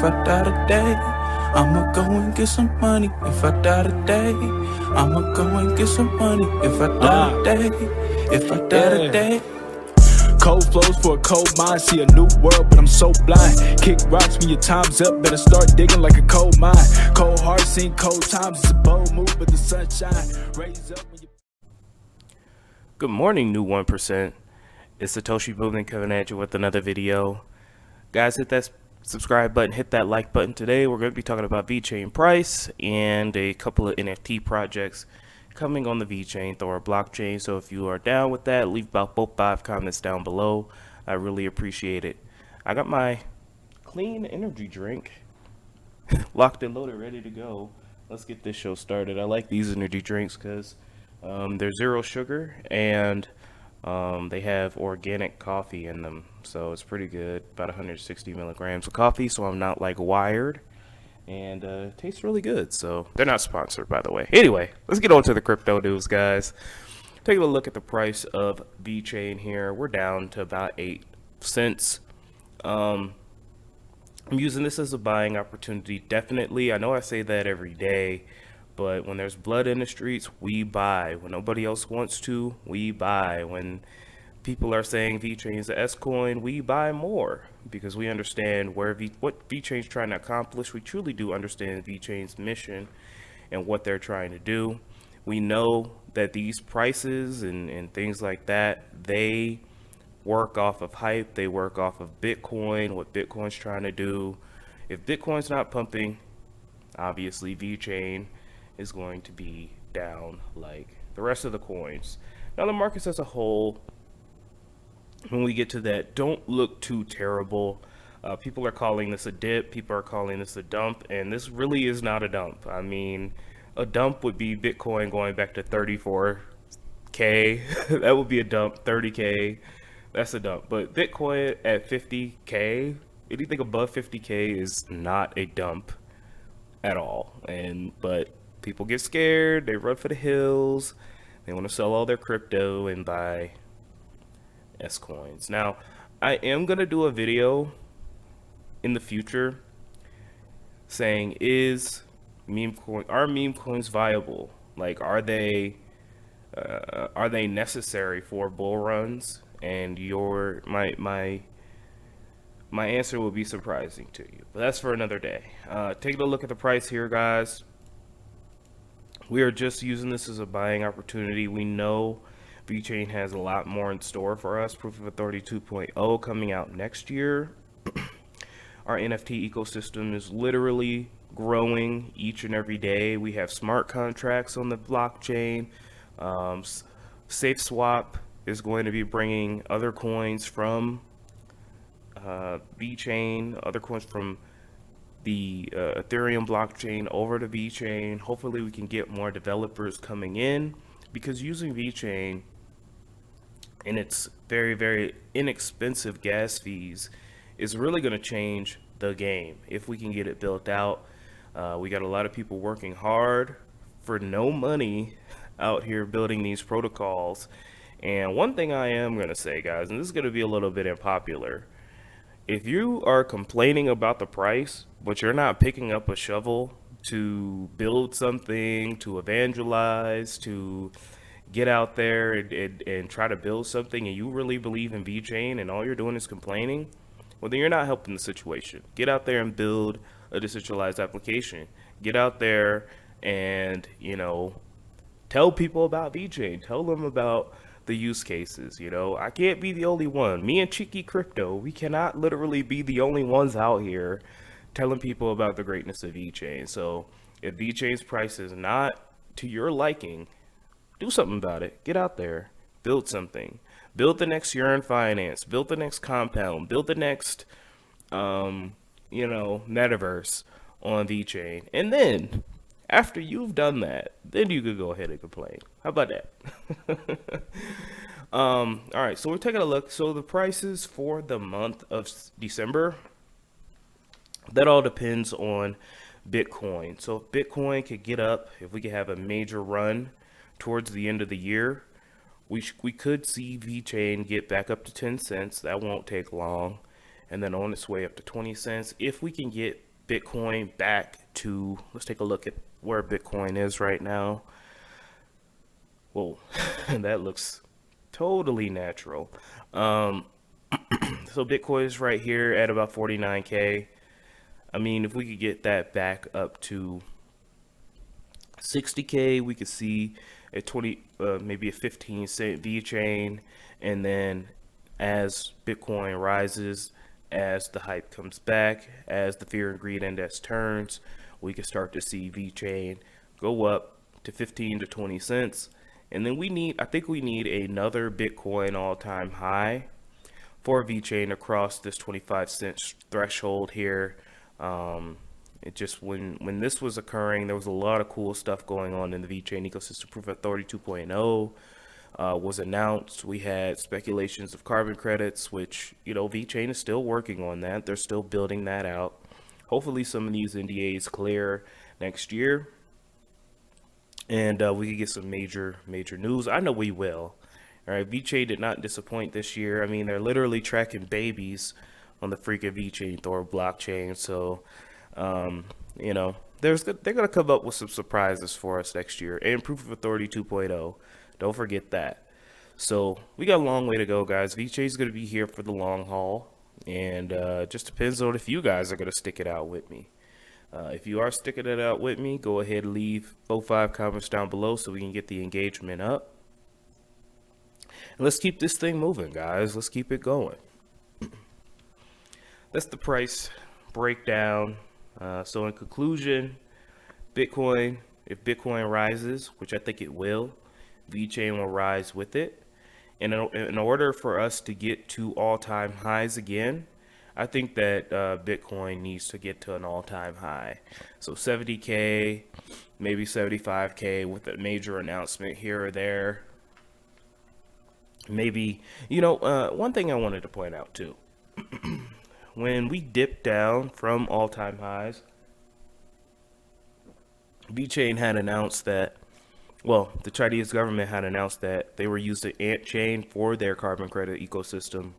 I die today, I'ma go and get some money. If I die today, I'ma go and get some money. If I die today, if I die today. Cold flows for a cold mind, see a new world, but I'm so blind. Kick rocks when your time's up, better start digging like a coal mine. Cold heart, seen cold times, it's a bold move, but the sunshine raise up when you... Good morning, new 1%. It's Satoshi Boomin coming at you with another video. Guys, hit that subscribe button, hit that like button. Today we're going to be talking about VeChain price and a couple of NFT projects coming on the VeChainThor blockchain. So if you are down with that, leave about 5 comments down below. I really appreciate it. I got my clean energy drink locked and loaded, ready to go. Let's get this show started. I like these energy drinks because they're 0 sugar and they have organic coffee in them, so it's pretty good. About 160 milligrams of coffee, so I'm not like wired, and it tastes really good. So they're not sponsored, by the way. Anyway, let's get on to the crypto news, guys. Taking a look at the price of VeChain here, we're down to about 8 cents. I'm using this as a buying opportunity, definitely. I know I say that every day, but when there's blood in the streets, we buy. When nobody else wants to, we buy. When people are saying VeChain's the S coin, we buy more because we understand what VeChain's trying to accomplish. We truly do understand VeChain's mission and what they're trying to do. We know that these prices and things like that, they work off of hype. They work off of Bitcoin, what Bitcoin's trying to do. If Bitcoin's not pumping, obviously VeChain is going to be down like the rest of the coins. Now the markets as a whole, when we get to that, don't look too terrible. People are calling this a dip, people are calling this a dump, and this really is not a dump. I mean, a dump would be Bitcoin going back to 34k. That would be a dump. 30k, that's a dump. But Bitcoin at 50k, anything above 50k is not a dump at all. But people get scared, they run for the hills, they want to sell all their crypto and buy S coins. Now, I am going to do a video in the future saying, are meme coins viable? Like, are they necessary for bull runs? And my answer will be surprising to you, but that's for another day. Taking a look at the price here, guys. We are just using this as a buying opportunity. We know VeChain has a lot more in store for us. Proof of Authority 2.0 coming out next year. Our NFT ecosystem is literally growing each and every day. We have smart contracts on the blockchain. SafeSwap is going to be bringing other coins from VeChain, other coins from the Ethereum blockchain over to VeChain. Hopefully we can get more developers coming in, because using VeChain and its very, very inexpensive gas fees is really going to change the game if we can get it built out. We got a lot of people working hard for no money out here building these protocols. And one thing I am going to say, guys, and this is going to be a little bit unpopular, if you are complaining about the price, but you're not picking up a shovel to build something, to evangelize, to get out there and try to build something, and you really believe in VeChain and all you're doing is complaining, well, then you're not helping the situation. Get out there and build a decentralized application. Get out there and, tell people about VeChain. Tell them about the use cases. I can't be the only one. Me and Cheeky Crypto, we cannot literally be the only ones out here telling people about the greatness of VeChain. So if VeChain's price is not to your liking, do something about it. Get out there, build something. Build the next Yearn Finance, build the next Compound, build the next metaverse on VeChain. And then after you've done that, then you could go ahead and complain. How about that? All right, so we're taking a look. So the prices for the month of December, that all depends on Bitcoin. So if Bitcoin could get up, if we could have a major run towards the end of the year, we could see VeChain get back up to 10 cents. That won't take long. And then on its way up to 20 cents. If we can get Bitcoin back to, let's take a look at where Bitcoin is right now. Whoa, that looks totally natural. So Bitcoin is right here at about 49K. I mean, if we could get that back up to 60K, we could see a 20, maybe a 15-cent VeChain, and then as Bitcoin rises, as the hype comes back, as the fear and greed index turns, we can start to see VeChain go up to 15 to 20 cents. And then I think we need another Bitcoin all-time high for VeChain across this 25-cent threshold here. It just, when this was occurring, there was a lot of cool stuff going on in the VeChain ecosystem. Proof of Authority 2.0 was announced. We had speculations of carbon credits, which, you know, VeChain is still working on that. They're still building that out. Hopefully some of these NDAs clear next year, and we could get some major news. I know we will. All right, VeChain did not disappoint this year. I mean, they're literally tracking babies on the freaking VeChainThor blockchain. So, you know, they're gonna come up with some surprises for us next year. And Proof of Authority 2.0, don't forget that. So we got a long way to go, guys. VeChain's gonna be here for the long haul, and just depends on if you guys are gonna stick it out with me. If you are sticking it out with me, go ahead and leave 5 comments down below so we can get the engagement up. And let's keep this thing moving, guys. Let's keep it going. That's the price breakdown. So in conclusion, Bitcoin, if Bitcoin rises, which I think it will, VeChain will rise with it. And in order for us to get to all-time highs again, I think that Bitcoin needs to get to an all-time high. So 70K, maybe 75K with a major announcement here or there. Maybe, you know, one thing I wanted to point out too. When we dipped down from all-time highs, VeChain had announced that, well, the Chinese government had announced that they were using Ant Chain for their carbon credit ecosystem.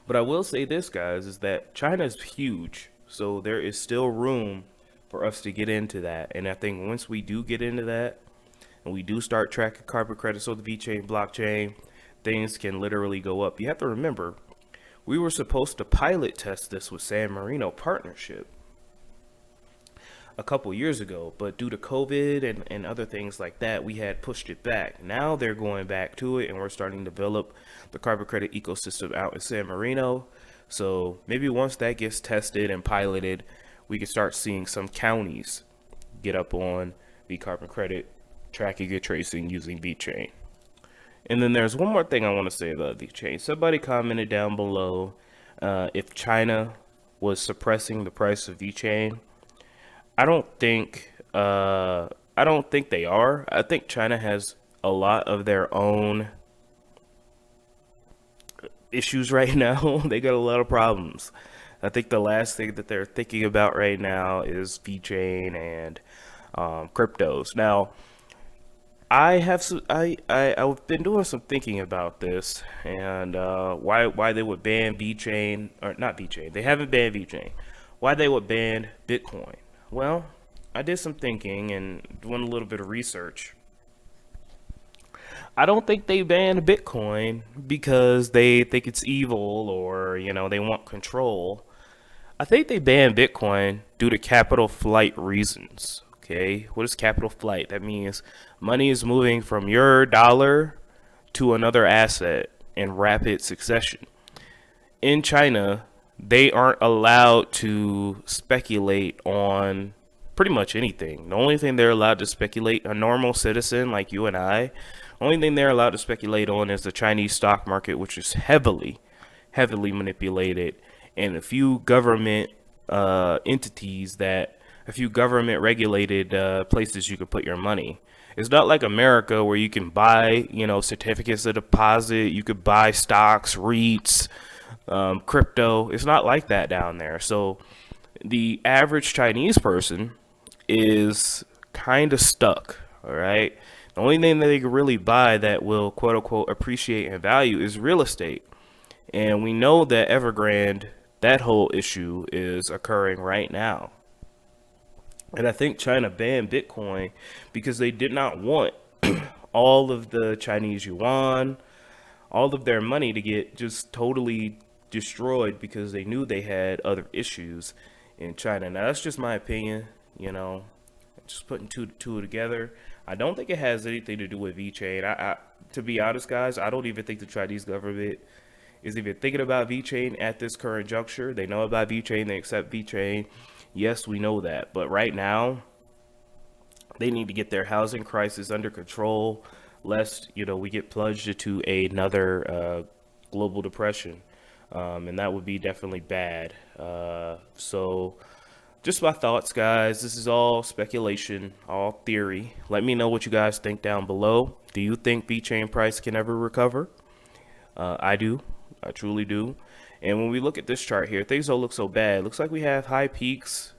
But I will say this, guys, is that China is huge, so there is still room for us to get into that. And I think once we do get into that, and we do start tracking carbon credits on the VeChain blockchain, things can literally go up. You have to remember, we were supposed to pilot test this with San Marino partnership a couple years ago, but due to COVID and other things like that, we had pushed it back. Now they're going back to it, and we're starting to develop the carbon credit ecosystem out in San Marino. So maybe once that gets tested and piloted, we can start seeing some counties get up on the carbon credit tracking and tracing using VeChain. And then there's one more thing I want to say about VeChain. Somebody commented down below if China was suppressing the price of VeChain. I don't think they are. I think China has a lot of their own issues right now. They got a lot of problems. I think the last thing that they're thinking about right now is VeChain and cryptos. Now, I've been doing some thinking about this and why they would ban VeChain, or not VeChain. They haven't banned VeChain. Why they would ban Bitcoin? Well, I did some thinking and doing a little bit of research. I don't think they banned Bitcoin because they think it's evil or, you know, they want control. I think they banned Bitcoin due to capital flight reasons. Okay, what is capital flight? That means money is moving from your dollar to another asset in rapid succession. In China, they aren't allowed to speculate on pretty much anything. The only thing they're allowed to speculate, a normal citizen like you and I, only thing they're allowed to speculate on is the Chinese stock market, which is heavily manipulated, and a few government entities that, a few government regulated places you could put your money. It's not like America where you can buy, you know, certificates of deposit, you could buy stocks, REITs, crypto. It's not like that down there. So the average Chinese person is kind of stuck. All right. The only thing that they can really buy that will quote unquote appreciate in value is real estate. And we know that Evergrande that whole issue is occurring right now. And I think China banned Bitcoin because they did not want all of the Chinese yuan, all of their money to get just totally destroyed because they knew they had other issues in China. Now, that's just my opinion, you know, just putting two together. I don't think it has anything to do with VeChain. To be honest, guys, I don't even think the Chinese government is even thinking about VeChain at this current juncture. They know about VeChain, they accept VeChain. Yes, we know that. But right now, they need to get their housing crisis under control, lest, you know, we get plunged into another global depression. And that would be definitely bad. So just my thoughts, guys. This is all speculation, all theory. Let me know what you guys think down below. Do you think VeChain price can ever recover? I do. I truly do. And when we look at this chart here, things don't look so bad. It looks like we have high peaks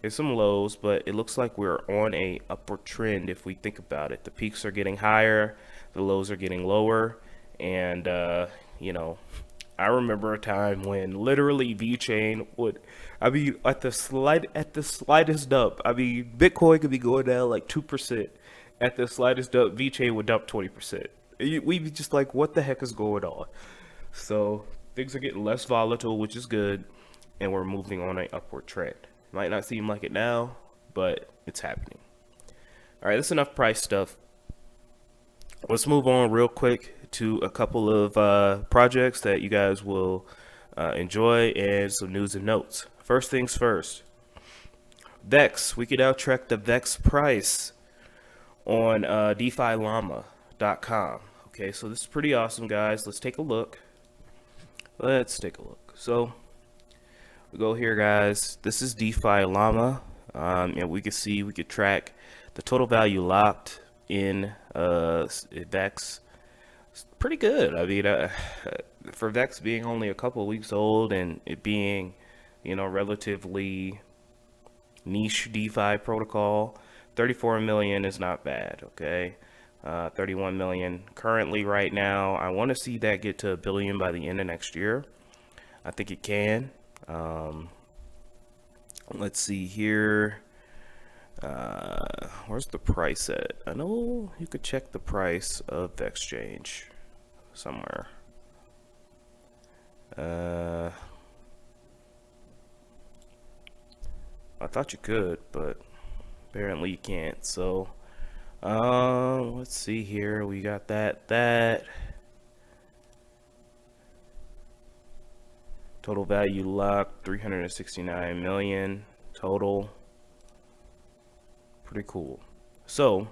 and some lows, but it looks like we're on a upward trend if we think about it. The peaks are getting higher, the lows are getting lower, and you know, I remember a time when literally VeChain would, I mean, at the slightest dump, I mean, Bitcoin could be going down like 2%. At the slightest dump, VeChain would dump 20%. We'd be just like, what the heck is going on? So things are getting less volatile, which is good, and we're moving on an upward trend. Might not seem like it now, but it's happening. All right, that's enough price stuff. Let's move on real quick to a couple of projects that you guys will enjoy and some news and notes. First things first, VEX. We can now track the VEX price on DeFiLlama.com. Okay, so this is pretty awesome, guys. Let's take a look. So we go here, guys. This is DeFi Llama, and we could track the total value locked in VEX. It's pretty good. I mean, for VEX being only a couple of weeks old and it being, you know, relatively niche DeFi protocol, 34 million is not bad. Okay. 31 million currently right now. I want to see that get to $1 billion by the end of next year. I think it can. Let's see here. Where's the price at? I know you could check the price of the exchange somewhere. I thought you could, but apparently you can't. So let's see here. We got that total value locked 369 million total. Pretty cool. So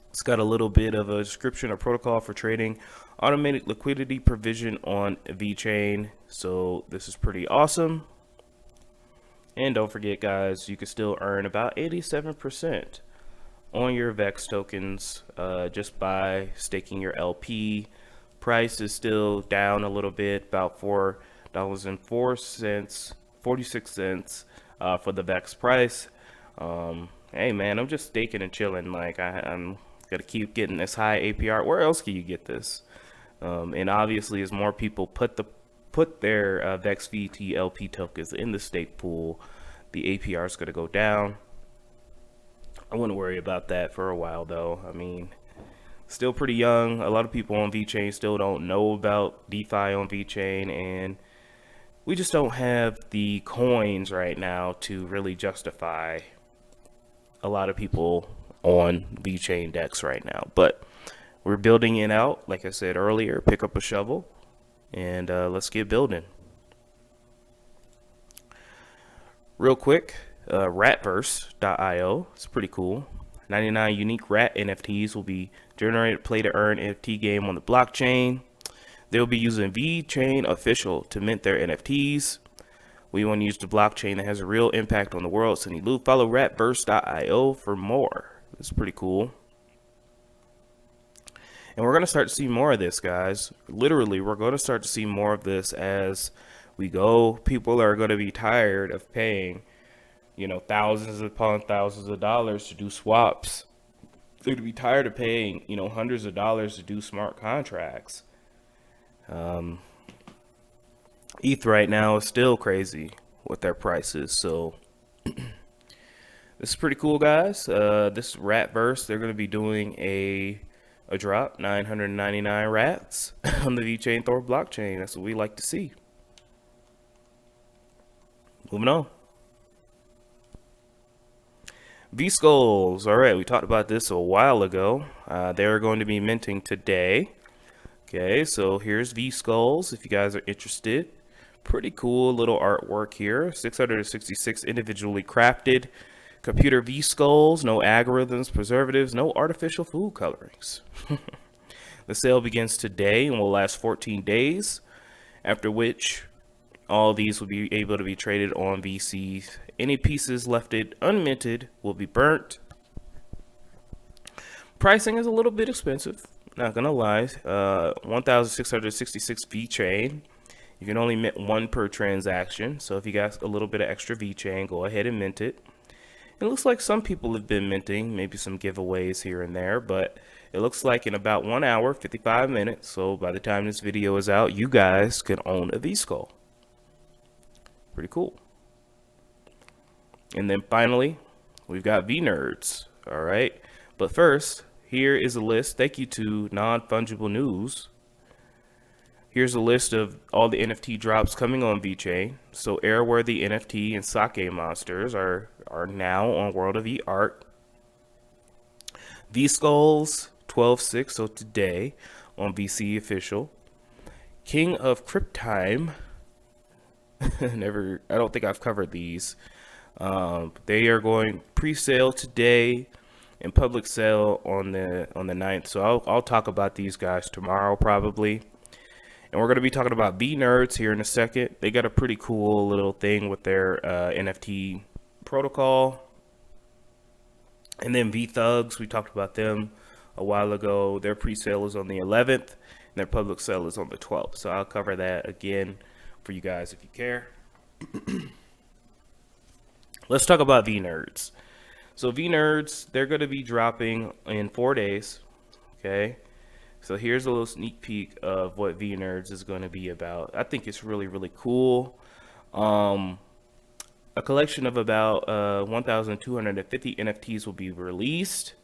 it's got a little bit of a description, a protocol for trading automated liquidity provision on VeChain. So this is pretty awesome. And don't forget, guys, you can still earn about 87% on your VEX tokens just by staking your LP. Price is still down a little bit, about $4.04, 46 cents for the VEX price. Hey man, I'm just staking and chilling. Like I'm gonna keep getting this high APR. Where else can you get this? And obviously, as more people put their VEX VT LP tokens in the stake pool, the APR is gonna go down. I wouldn't worry about that for a while though. I mean, still pretty young. A lot of people on VeChain still don't know about DeFi on VeChain, and we just don't have the coins right now to really justify a lot of people on VeChain decks right now. But we're building it out, like I said earlier. Pick up a shovel and let's get building. Real quick, RATVERSE.io. It's pretty cool. 99 unique rat NFTs will be generated play to earn NFT game on the blockchain. They'll be using VeChain official to mint their NFTs. We want to use the blockchain that has a real impact on the world. So follow RATVERSE.io for more. It's pretty cool. And we're going to start to see more of this, guys. Literally, we're going to start to see more of this as we go. People are going to be tired of paying, you know, thousands upon thousands of dollars to do swaps. They're going to be tired of paying, you know, hundreds of dollars to do smart contracts. ETH right now is still crazy with their prices. So this is pretty cool, guys. This RATVERSE, they're going to be doing a drop, 999 rats on the VeChainThor blockchain. That's what we like to see. Moving on. VSKULLS. All right, we talked about this a while ago. They're going to be minting today. Okay, so here's VSKULLS if you guys are interested. Pretty cool little artwork here. 666 individually crafted computer VSKULLS. No algorithms, preservatives, no artificial food colorings. The sale begins today and will last 14 days, after which all these will be able to be traded on VC. Any pieces left unminted will be burnt. Pricing is a little bit expensive, not gonna lie. 1,666 VeChain. You can only mint one per transaction, so if you got a little bit of extra VeChain, go ahead and mint it. It looks like some people have been minting, maybe some giveaways here and there, but it looks like in about 1 hour, 55 minutes, so by the time this video is out, you guys can own a VSKULL. Pretty cool. And then finally, we've got VENERDS. All right. But first, here is a list. Thank you to Non-Fungible News. Here's a list of all the NFT drops coming on VeChain. So Airworthy NFT and Sake Monsters are now on World of Art. VSKULLS 12/6, so today on VC Official. King of Cryptime. I don't think I've covered these. They are going pre-sale today and public sale on the 9th. So I'll talk about these guys tomorrow probably. And we're going to be talking about VENERDS here in a second. They got a pretty cool little thing with their NFT protocol. And then VTHOs, we talked about them a while ago. Their pre-sale is on the 11th and their public sale is on the 12th. So I'll cover that again for you guys if you care. Let's talk about VENERDS. So VENERDS, they're going to be dropping in 4 days. Okay. So here's a little sneak peek of what VENERDS is going to be about. I think it's really, really cool. A collection of about 1,250 NFTs will be released.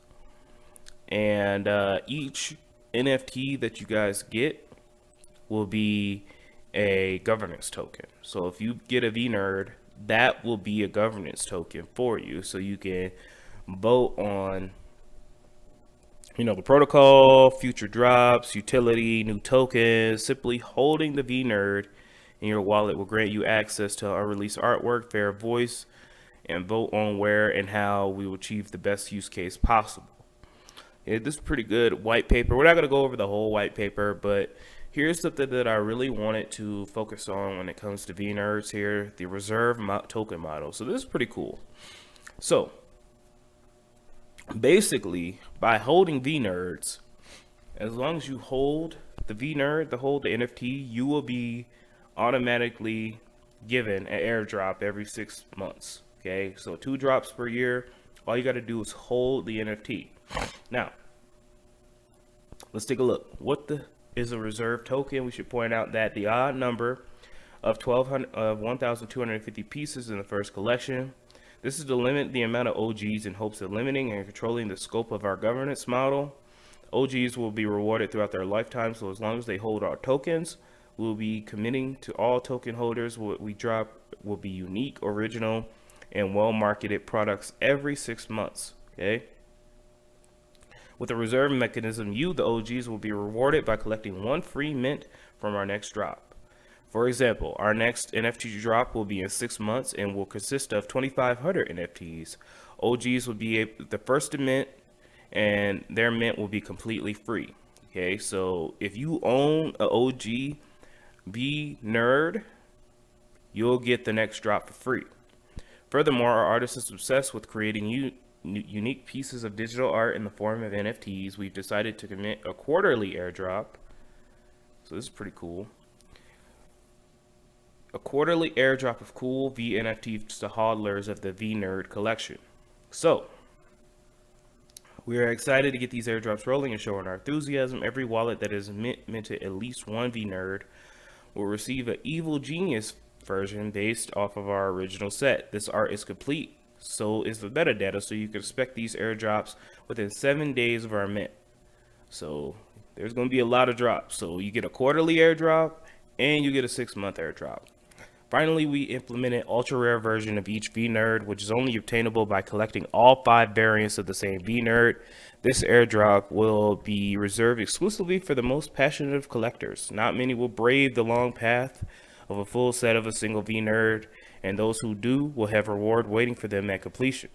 And each NFT that you guys get will be a governance token. So if you get a VNerd, that will be a governance token for you. So you can vote on, you know, the protocol, future drops, utility, new tokens. Simply holding the VNerd in your wallet will grant you access to unreleased artwork, fair voice, and vote on where and how we will achieve the best use case possible. Yeah, this is pretty good white paper. We're not going to go over the whole white paper, but here's something that I really wanted to focus on when it comes to VNerds here, the reserve token model. So this is pretty cool. So basically, by holding VNerds, as long as you hold the VNerd, hold the NFT, you will be automatically given an airdrop every 6 months. Okay, so 2 drops per year. All you got to do is hold the NFT. Now, let's take a look. What is a reserve token? We should point out that the odd number of 1,250 pieces in the first collection. This is to limit the amount of OGs in hopes of limiting and controlling the scope of our governance model. OGs will be rewarded throughout their lifetime, so as long as they hold our tokens, we'll be committing to all token holders. What we drop will be unique, original, and well-marketed products every 6 months. Okay. With a reserve mechanism, you, the OGs, will be rewarded by collecting 1 free mint from our next drop. For example, our next NFT drop will be in 6 months and will consist of 2,500 NFTs. OGs will be the first to mint, and their mint will be completely free. Okay, so if you own an OG VNerd, you'll get the next drop for free. Furthermore, our artist is obsessed with creating unique pieces of digital art in the form of NFTs. We've decided to commit a quarterly airdrop. So this is pretty cool. A quarterly airdrop of cool VNFTs to hodlers of the VNerd collection. So we are excited to get these airdrops rolling and showing our enthusiasm. Every wallet that is minted at least 1 VNerd will receive an Evil Genius version based off of our original set. This art is complete, so is the metadata, so you can expect these airdrops within 7 days of our mint. So there's going to be a lot of drops. So you get a quarterly airdrop and you get a 6-month airdrop. Finally, we implemented ultra rare version of each VNerd, which is only obtainable by collecting all 5 variants of the same VNerd. This airdrop will be reserved exclusively for the most passionate of collectors. Not many will brave the long path of a full set of a single VNerd, and those who do will have reward waiting for them at completion.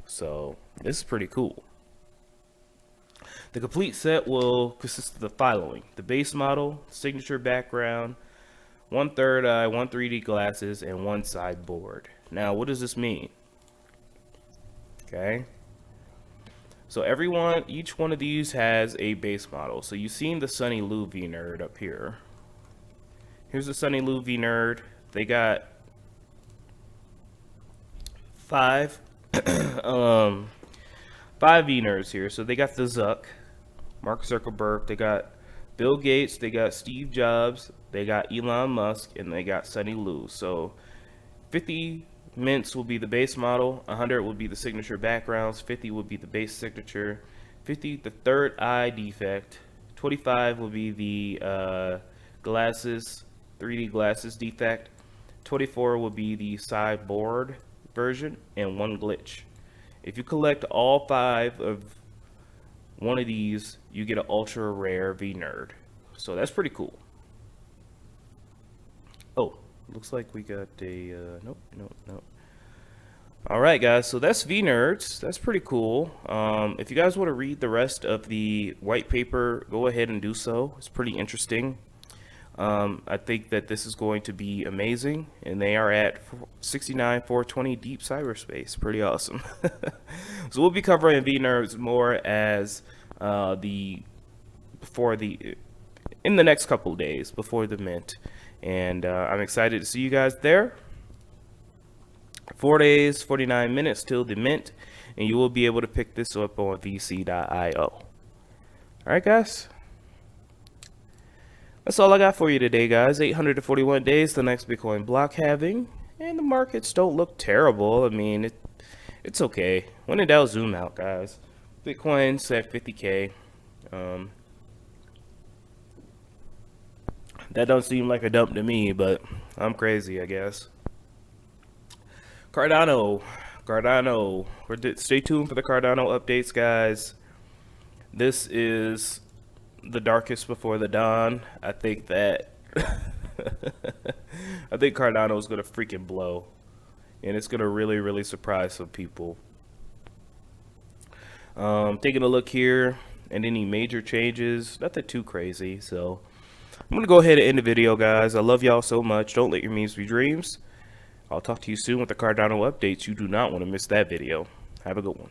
So this is pretty cool. The complete set will consist of the following: the base model, signature background, 1 third eye, 1 3D glasses, and 1 sideboard. Now, what does this mean? Okay. So each one of these has a base model. So you've seen the Sunny Lou VNerd up here. Here's the Sunny Lou VNerd. They got 5 VNerds here. So they got the Zuck, Mark Zuckerberg, they got Bill Gates, they got Steve Jobs, they got Elon Musk, and they got Sunny Lou. So 50 mints will be the base model, 100 will be the signature backgrounds, 50 will be the base signature, 50 the third eye defect, 25 will be the glasses, 3D glasses defect, 24 will be the sideboard version, and 1 glitch. If you collect all 5 of one of these, you get an ultra rare VNerd. So that's pretty cool. Oh, looks like we got a nope. All right, guys, so that's VNerds. That's pretty cool. If you guys want to read the rest of the white paper, go ahead and do so. It's pretty interesting. I think that this is going to be amazing, and they are at 69,420 deep cyberspace. Pretty awesome. So we'll be covering VNerds more as in the next couple of days before the mint, and I'm excited to see you guys there. 4 days, 49 minutes till the mint, and you will be able to pick this up on vc.io. All right, guys. That's all I got for you today, guys. 841 days, the next Bitcoin block halving, and the markets don't look terrible. I mean, it's okay. When in doubt, zoom out, guys. Bitcoin's at 50K. That don't seem like a dump to me, but I'm crazy, I guess. Cardano. Stay tuned for the Cardano updates, guys. This is the darkest before the dawn. I think that I think Cardano is gonna freaking blow, and it's gonna really surprise some people. Taking a look here, and any major changes, nothing too crazy. So I'm gonna go ahead and end the video, guys. I love y'all so much. Don't let your memes be dreams. I'll talk to you soon with the Cardano updates. You do not want to miss that video. Have a good one.